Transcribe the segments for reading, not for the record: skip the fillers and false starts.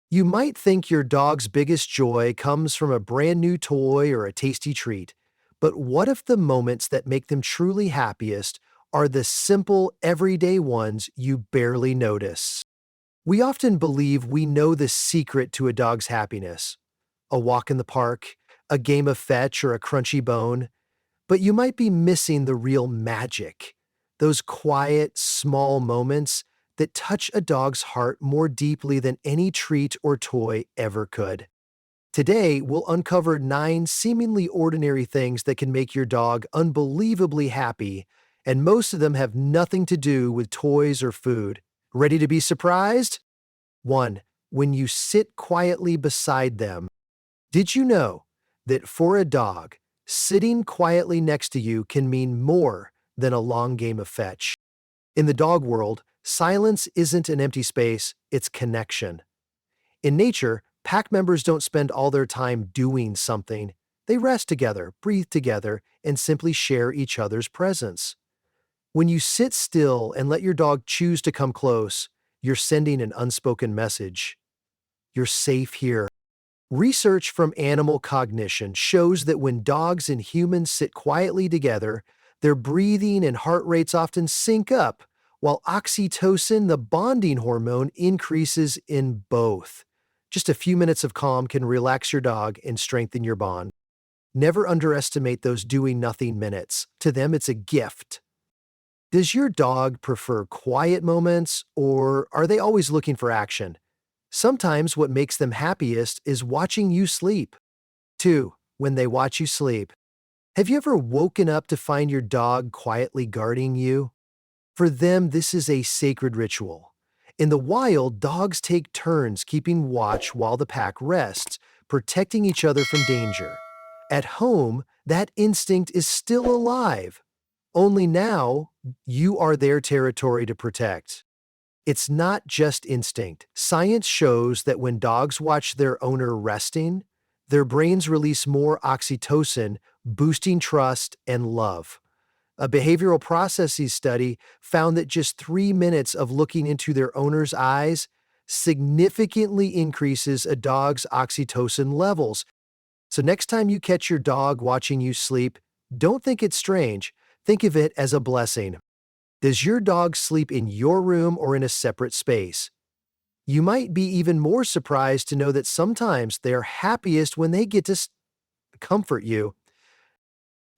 You might think your dog's biggest joy comes from a brand new toy or a tasty treat, but what if the moments that make them truly happiest are the simple, everyday ones you barely notice? We often believe we know the secret to a dog's happiness: a walk in the park, a game of fetch, or a crunchy bone. But you might be missing the real magic, those quiet, small moments that touch a dog's heart more deeply than any treat or toy ever could. Today, we'll uncover 9 seemingly ordinary things that can make your dog unbelievably happy, and most of them have nothing to do with toys or food. Ready to be surprised? 1. When you sit quietly beside them. Did you know that for a dog, sitting quietly next to you can mean more than a long game of fetch? In the dog world, silence isn't an empty space, it's connection. In nature, pack members don't spend all their time doing something. They rest together, breathe together, and simply share each other's presence. When you sit still and let your dog choose to come close, you're sending an unspoken message. You're safe here. Research from Animal Cognition shows that when dogs and humans sit quietly together, their breathing and heart rates often sync up, while oxytocin, the bonding hormone, increases in both. Just a few minutes of calm can relax your dog and strengthen your bond. Never underestimate those doing nothing minutes. To them, it's a gift. Does your dog prefer quiet moments, or are they always looking for action? Sometimes what makes them happiest is watching you sleep. 2. When they watch you sleep. Have you ever woken up to find your dog quietly guarding you? For them, this is a sacred ritual. In the wild, dogs take turns keeping watch while the pack rests, protecting each other from danger. At home, that instinct is still alive. Only now, you are their territory to protect. It's not just instinct. Science shows that when dogs watch their owner resting, their brains release more oxytocin, boosting trust and love. A behavioral processes study found that just 3 minutes of looking into their owner's eyes significantly increases a dog's oxytocin levels. So next time you catch your dog watching you sleep, don't think it's strange. Think of it as a blessing. Does your dog sleep in your room or in a separate space? You might be even more surprised to know that sometimes they're happiest when they get to comfort you.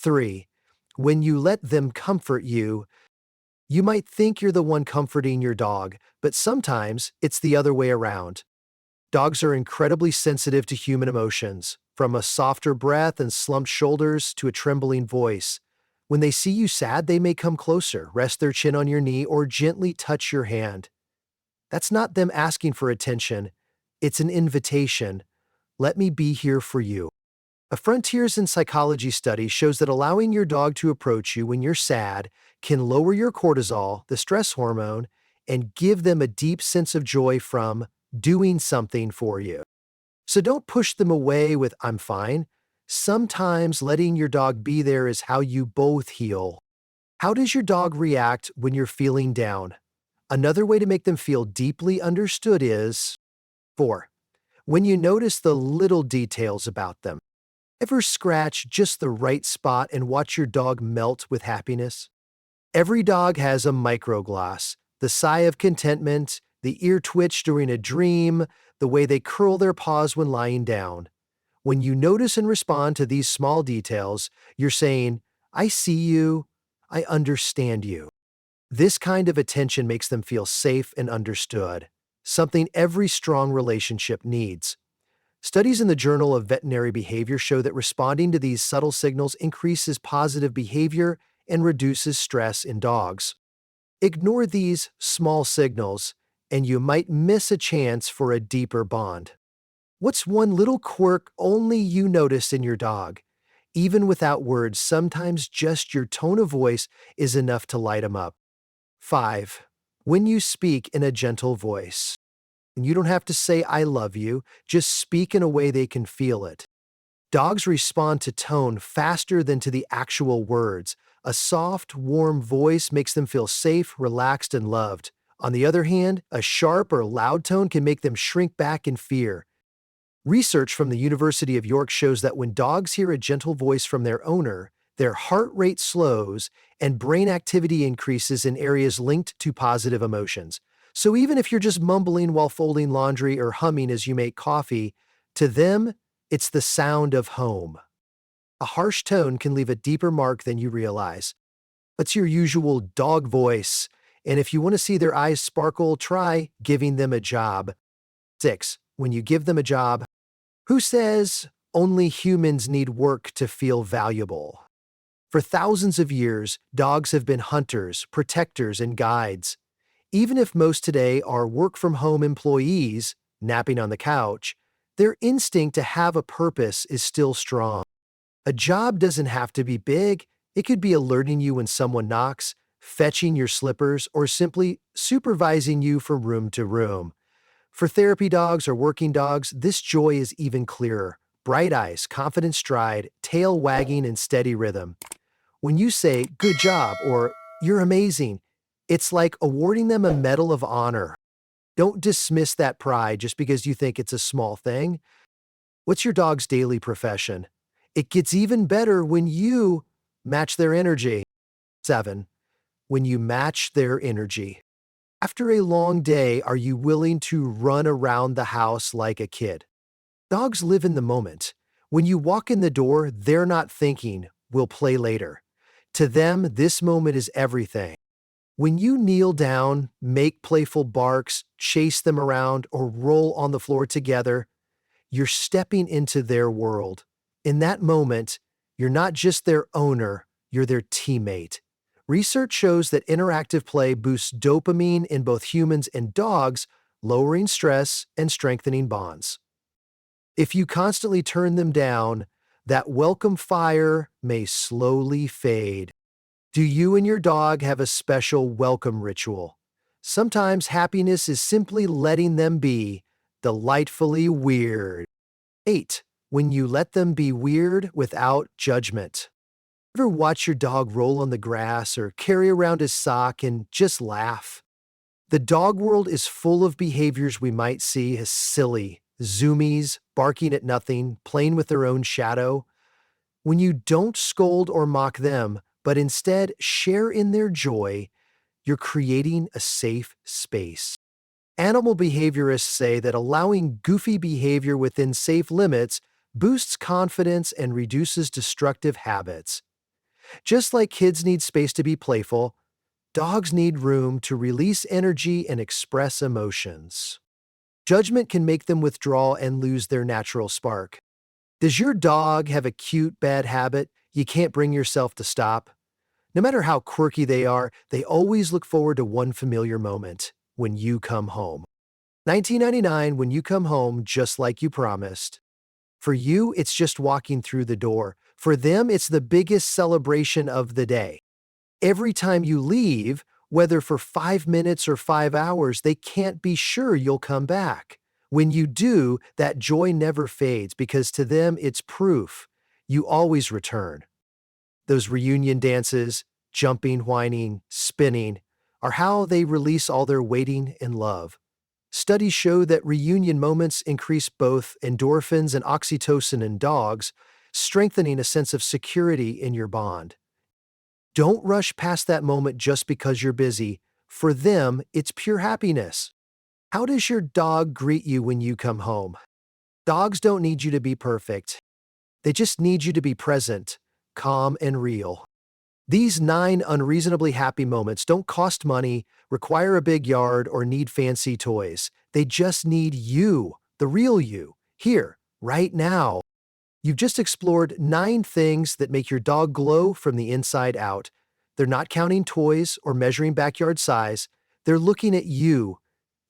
3. When you let them comfort you, you might think you're the one comforting your dog, but sometimes it's the other way around. Dogs are incredibly sensitive to human emotions, from a softer breath and slumped shoulders to a trembling voice. When they see you sad, they may come closer, rest their chin on your knee, or gently touch your hand. That's not them asking for attention. It's an invitation. Let me be here for you. A Frontiers in Psychology study shows that allowing your dog to approach you when you're sad can lower your cortisol, the stress hormone, and give them a deep sense of joy from doing something for you. So don't push them away with "I'm fine." Sometimes letting your dog be there is how you both heal. How does your dog react when you're feeling down? Another way to make them feel deeply understood is 4. When you notice the little details about them. Ever scratch just the right spot and watch your dog melt with happiness? Every dog has a microgloss, the sigh of contentment, the ear twitch during a dream, the way they curl their paws when lying down. When you notice and respond to these small details, you're saying, "I see you, I understand you." This kind of attention makes them feel safe and understood, something every strong relationship needs. Studies in the Journal of Veterinary Behavior show that responding to these subtle signals increases positive behavior and reduces stress in dogs. Ignore these small signals, and you might miss a chance for a deeper bond. What's one little quirk only you notice in your dog? Even without words, sometimes just your tone of voice is enough to light them up. 5. When you speak in a gentle voice. And you don't have to say "I love you," just speak in a way they can feel it. Dogs respond to tone faster than to the actual words. A soft, warm voice makes them feel safe, relaxed, and loved. On the other hand, a sharp or loud tone can make them shrink back in fear. Research from the University of York shows that when dogs hear a gentle voice from their owner, their heart rate slows and brain activity increases in areas linked to positive emotions. So even if you're just mumbling while folding laundry or humming as you make coffee, to them, it's the sound of home. A harsh tone can leave a deeper mark than you realize. What's your usual dog voice? And if you want to see their eyes sparkle, try giving them a job. 6. When you give them a job, who says only humans need work to feel valuable? For thousands of years, dogs have been hunters, protectors, and guides. Even if most today are work-from-home employees, napping on the couch, their instinct to have a purpose is still strong. A job doesn't have to be big. It could be alerting you when someone knocks, fetching your slippers, or simply supervising you from room to room. For therapy dogs or working dogs, this joy is even clearer. Bright eyes, confident stride, tail wagging in steady rhythm. When you say, "good job," or "you're amazing," it's like awarding them a medal of honor. Don't dismiss that pride just because you think it's a small thing. What's your dog's daily profession? It gets even better when you match their energy. 7. When you match their energy. After a long day, are you willing to run around the house like a kid? Dogs live in the moment. When you walk in the door, they're not thinking, "we'll play later." To them, this moment is everything. When you kneel down, make playful barks, chase them around, or roll on the floor together, you're stepping into their world. In that moment, you're not just their owner, you're their teammate. Research shows that interactive play boosts dopamine in both humans and dogs, lowering stress and strengthening bonds. If you constantly turn them down, that welcome fire may slowly fade. Do you and your dog have a special welcome ritual? Sometimes happiness is simply letting them be delightfully weird. 8. When you let them be weird without judgment. Ever watch your dog roll on the grass or carry around his sock and just laugh? The dog world is full of behaviors we might see as silly, zoomies, barking at nothing, playing with their own shadow. When you don't scold or mock them, but instead share in their joy, you're creating a safe space. Animal behaviorists say that allowing goofy behavior within safe limits boosts confidence and reduces destructive habits. Just like kids need space to be playful, dogs need room to release energy and express emotions. Judgment can make them withdraw and lose their natural spark. Does your dog have a cute bad habit you can't bring yourself to stop? No matter how quirky they are, they always look forward to one familiar moment: when you come home. 1999, when you come home just like you promised. For you, it's just walking through the door. For them, it's the biggest celebration of the day. Every time you leave, whether for 5 minutes or 5 hours, they can't be sure you'll come back. When you do, that joy never fades because to them it's proof you always return. Those reunion dances, jumping, whining, spinning, are how they release all their waiting and love. Studies show that reunion moments increase both endorphins and oxytocin in dogs, strengthening a sense of security in your bond. Don't rush past that moment just because you're busy. For them, it's pure happiness. How does your dog greet you when you come home? Dogs don't need you to be perfect. They just need you to be present, calm, and real. These 9 unreasonably happy moments don't cost money, require a big yard, or need fancy toys. They just need you, the real you, here, right now. You've just explored 9 things that make your dog glow from the inside out. They're not counting toys or measuring backyard size. They're looking at you,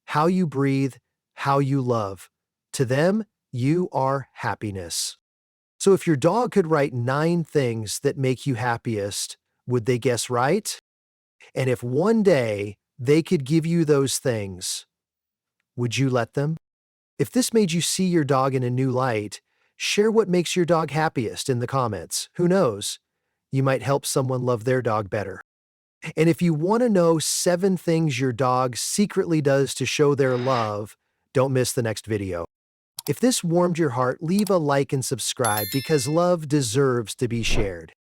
how you breathe, how you love. To them, you are happiness. So if your dog could write 9 things that make you happiest, would they guess right? And if one day they could give you those things, would you let them? If this made you see your dog in a new light, share what makes your dog happiest in the comments. Who knows? You might help someone love their dog better. And if you want to know 7 things your dog secretly does to show their love, don't miss the next video. If this warmed your heart, leave a like and subscribe because love deserves to be shared.